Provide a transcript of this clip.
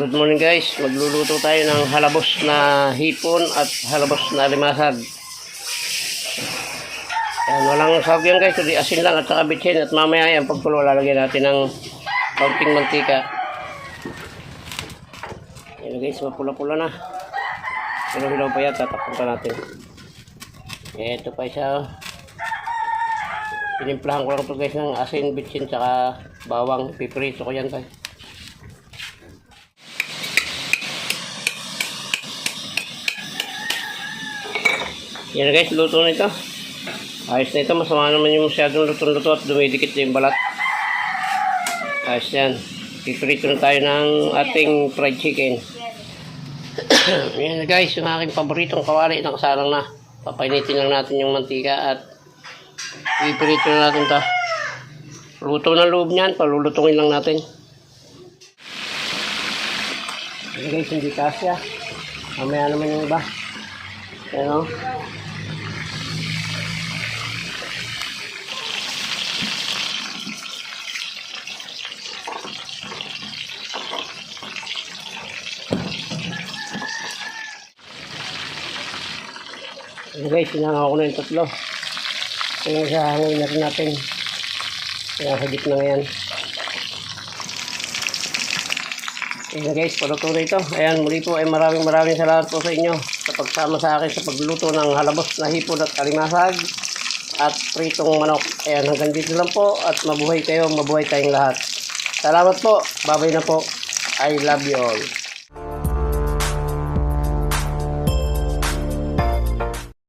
Good morning guys, magluluto tayo ng halabos na hipon at halabos na limasag. Yan, walang sawag yan guys, kundi asin lang at saka bitsin. At mamaya yan pagkulo lalagyan natin ng kaunting mantika. Yan guys, mapula-pula na. Pero hilaw pa yan, tatapunta natin. Ito pa isa. Pinimplahan ko lang ito guys ng asin, bitsin, saka bawang. Piprito ko yan guys. Yan guys, luto na ito. Ayos na ito, masama naman yung masyadong luto-luto at dumidikit yung balat. Ayos yan. Piprito na tayo ng ating fried chicken. Yan guys, yung aking paboritong kawali, nakasalang na. Papainitin lang natin yung mantika at piprito na natin ito. Luto na loob niyan, palulutungin lang natin. Yan guys, hindi kasya. Mamaya naman yung iba. Yan o. Ayan guys, sinangaw ko na yung tatlo. Kaya sa hangin na rin natin. Kaya sa gitna ngayon. Ayan guys, paluto na ito. Ayan, muli po ay maraming salamat po sa inyo sa pagsama sa akin sa pagluto ng halabos na hipon at kalimasag at pritong manok. Ayan, hanggang dito lang po at mabuhay kayo, mabuhay tayong lahat. Salamat po. Bye-bye na po. I love you all.